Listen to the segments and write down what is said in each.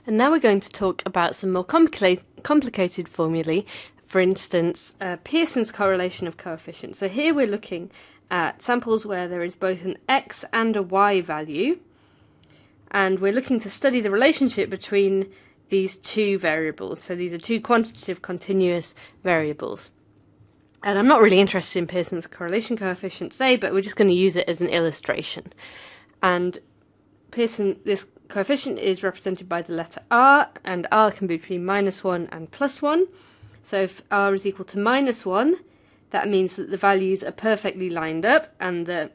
And now we're going to talk about some more complicated formulae, for instance, Pearson's correlation of coefficients. So here we're looking at samples where there is both an x and a y value, and we're looking to study the relationship between these two variables. So these are two quantitative continuous variables. And I'm not really interested in Pearson's correlation coefficient today, but we're just going to use it as an illustration. And this coefficient is represented by the letter r, and r can be between -1 and +1. So if r is equal to -1, that means that the values are perfectly lined up and the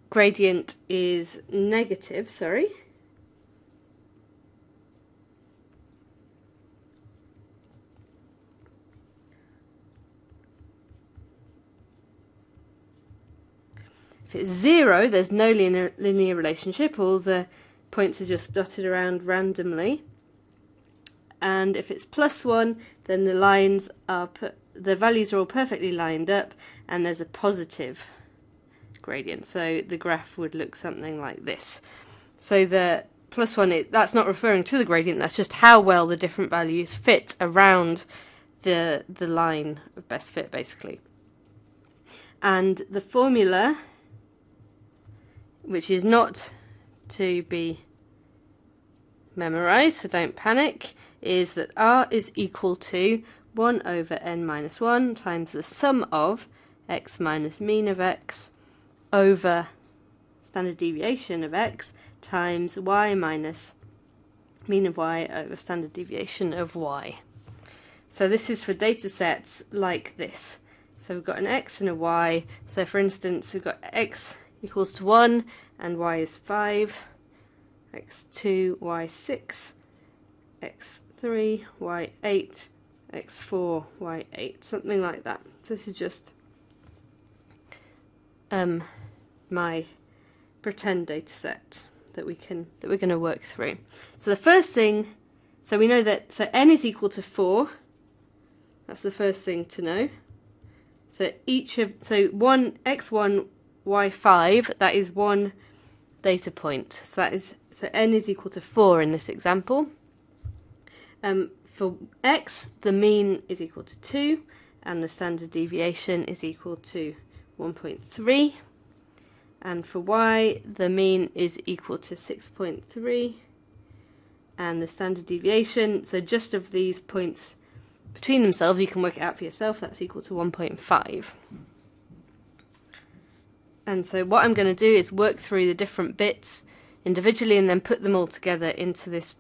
gradient is negative, If it's 0, there's no linear relationship, all the points are just dotted around randomly. And if it's +1, then the values are all perfectly lined up and there's a positive gradient. So the graph would look something like this. So the +1, that's not referring to the gradient, that's just how well the different values fit around the line of best fit, basically. And the formula, which is not to be memorized, so don't panic, is that r is equal to 1 over n minus 1 times the sum of x minus mean of x over standard deviation of x times y minus mean of y over standard deviation of y. So this is for data sets like this. So we've got an x and a y. So for instance, we've got x equals to 1 and y is 5, x2, y6, x3, y8, x4, y8, something like that. So this is just my pretend data set that we're going to work through. So the first thing, so we know that n is equal to 4. That's the first thing to know. So x1, y5, that is one data point. So n is equal to 4 in this example. For x, the mean is equal to 2, and the standard deviation is equal to 1.3. And for y, the mean is equal to 6.3, and the standard deviation, so just of these points between themselves, you can work it out for yourself, that's equal to 1.5. And so what I'm going to do is work through the different bits individually and then put them all together into this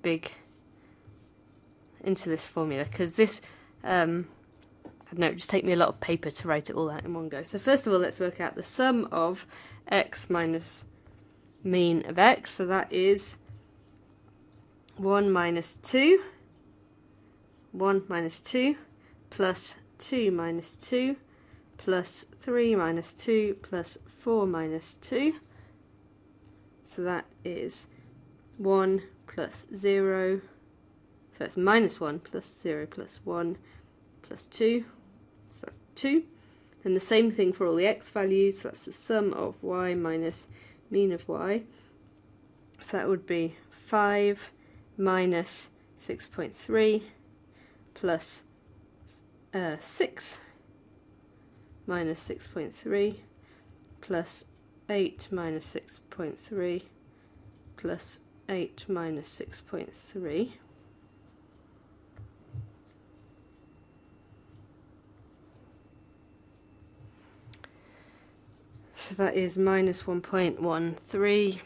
formula, because this, I don't know, it just take me a lot of paper to write it all out in one go. So first of all, let's work out the sum of x minus mean of x. So that is 1 minus 2, 1 minus 2, plus 2 minus 2, plus 3 minus 2, plus 4 minus 2. So that is 1 plus 0. So it's minus 1 plus 0 plus 1 plus 2. So that's 2. And the same thing for all the x values. So that's the sum of y minus mean of y. So that would be 5 minus 6.3 plus 6 minus 6.3 plus 8 minus 6.3 plus 8 minus 6.3. So that is minus 1.13,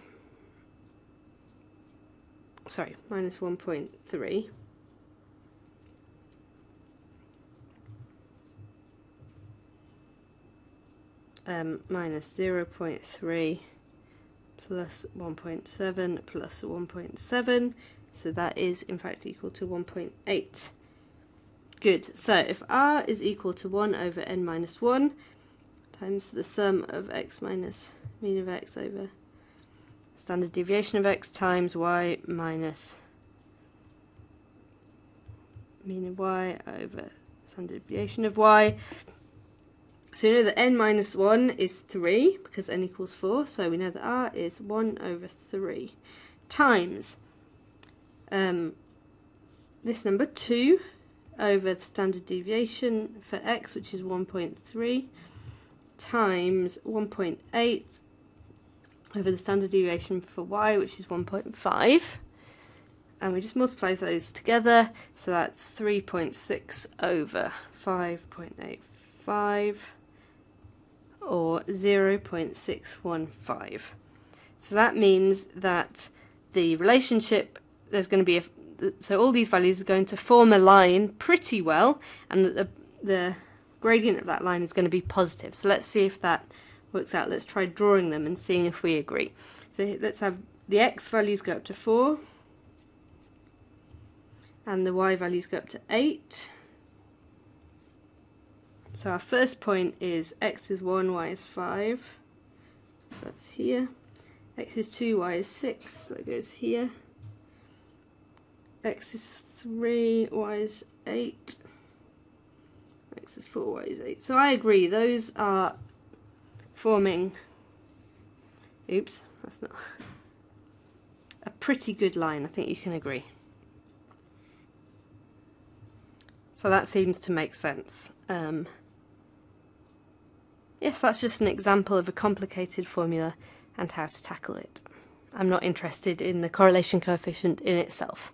sorry, minus 1.3. Minus 0.3 plus 1.7 plus 1.7, so that is in fact equal to 1.8. Good, so if r is equal to 1 over n minus 1 times the sum of x minus mean of x over standard deviation of x times y minus mean of y over standard deviation of y. So you know that n minus 1 is 3 because n equals 4, so we know that r is 1 over 3. times this number 2 over the standard deviation for x, which is 1.3, times 1.8 over the standard deviation for y, which is 1.5, and we just multiply those together, so that's 3.6 over 5.85, or 0.615. So that means that the relationship, there's going to be so all these values are going to form a line pretty well, and that the gradient of that line is going to be positive. So let's see if that works out. Let's try drawing them and seeing if we agree. So let's have the x values go up to 4, and the y values go up to 8. So our first point is x is 1, y is 5. That's here. X is 2, y is 6. That goes here. X is 3, y is 8. X is 4, y is 8. So I agree, those are forming, oops, that's not, a pretty good line. I think you can agree. So that seems to make sense. Yes, that's just an example of a complicated formula and how to tackle it. I'm not interested in the correlation coefficient in itself.